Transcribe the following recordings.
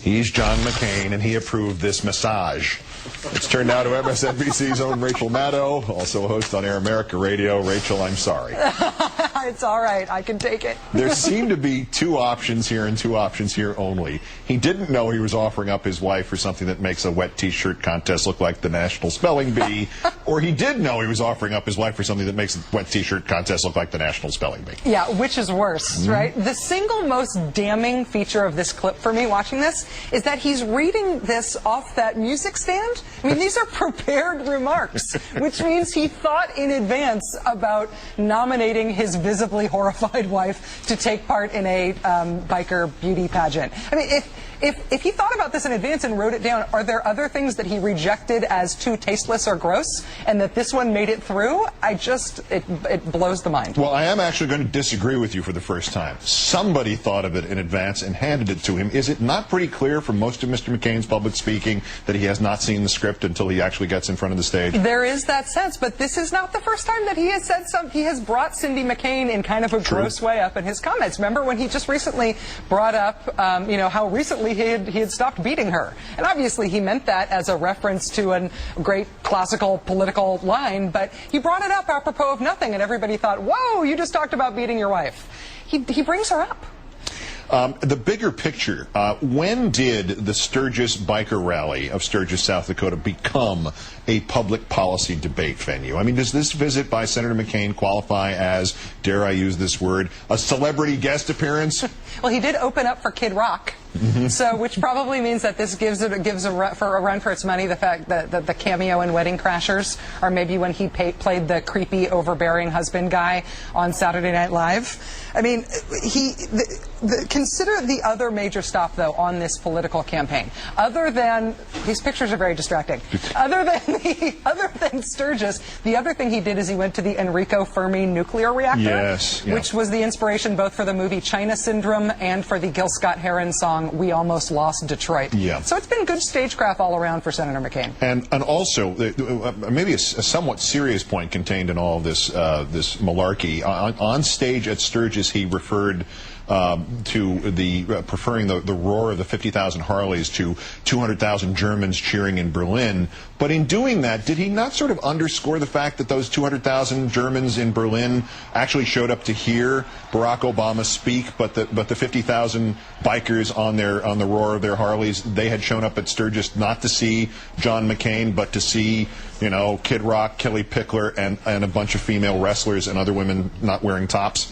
He's John McCain, and he approved this massage. It's turned now to MSNBC's own Rachel Maddow, also a host on Air America Radio. Rachel, I'm sorry. It's all right. I can take it. There seem to be two options here and two options here only. He didn't know he was offering up his wife for something that makes a wet T-shirt contest look like the National Spelling Bee, or he did know he was offering up his wife for something that makes a wet T-shirt contest look like the National Spelling Bee. Yeah, which is worse, right? The single most damning feature of this clip for me watching this is that he's reading this off that music stand. I mean, these are prepared remarks, which means he thought in advance about nominating his visibly horrified wife to take part in a biker beauty pageant. I mean, if he thought about this in advance and wrote it down, are there other things that he rejected as too tasteless or gross, and that this one made it through? It blows the mind. Well, I am actually going to disagree with you for the first time. Somebody thought of it in advance and handed it to him. Is it not pretty clear from most of Mr. McCain's public speaking that he has not seen the script until he actually gets in front of the stage? There is that sense, but this is not the first time that he has said something. He has brought Cindy McCain in kind of a gross way up in his comments. Remember when he just recently brought up, how recently he had stopped beating her. And obviously he meant that as a reference to a great classical political line, but he brought it up apropos of nothing, and everybody thought, whoa, you just talked about beating your wife. He brings her up. The bigger picture, when did the Sturgis biker rally of Sturgis, South Dakota become a public policy debate venue? I mean, does this visit by Senator McCain qualify as, dare I use this word, a celebrity guest appearance? Well, he did open up for Kid Rock. So, which probably means that this gives a run for its money. The fact that the cameo in Wedding Crashers, or maybe when he played the creepy, overbearing husband guy on Saturday Night Live. I mean, consider the other major stop though on this political campaign. Other than these pictures are very distracting. Other than Sturgis, the other thing he did is he went to the Enrico Fermi nuclear reactor, yes, yeah, which was the inspiration both for the movie China Syndrome and for the Gil Scott-Heron song We Almost Lost Detroit. Yeah. So it's been good stagecraft all around for Senator McCain. And also, maybe a somewhat serious point contained in all of this malarkey. On stage at Sturgis, he referred to preferring the roar of the 50,000 Harleys to 200,000 Germans cheering in Berlin. But in doing that, did he not sort of underscore the fact that those 200,000 Germans in Berlin actually showed up to hear Barack Obama speak, but the 50,000 bikers on the roar of their Harleys, they had shown up at Sturgis not to see John McCain, but to see, Kid Rock, Kelly Pickler, and a bunch of female wrestlers and other women not wearing tops?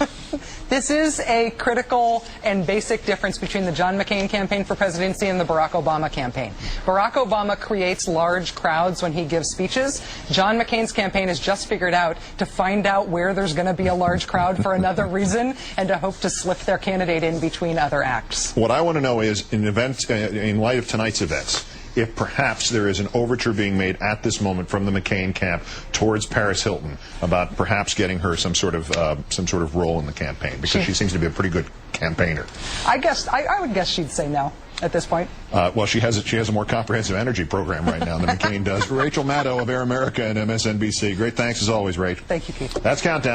This is a critical and basic difference between the John McCain campaign for presidency and the Barack Obama campaign. Barack Obama creates large crowds when he gives speeches. John McCain's campaign has just figured out to find out where there's going to be a large crowd for another reason and to hope to slip their candidate in between other acts. What I want to know is, in light of tonight's events, if perhaps there is an overture being made at this moment from the McCain camp towards Paris Hilton about perhaps getting her some sort of role in the campaign, because she seems to be a pretty good campaigner. I would guess she'd say no at this point. Well, she has a more comprehensive energy program right now than McCain does. Rachel Maddow of Air America and MSNBC. Great thanks as always, Rach. Thank you, Keith. That's Countdown.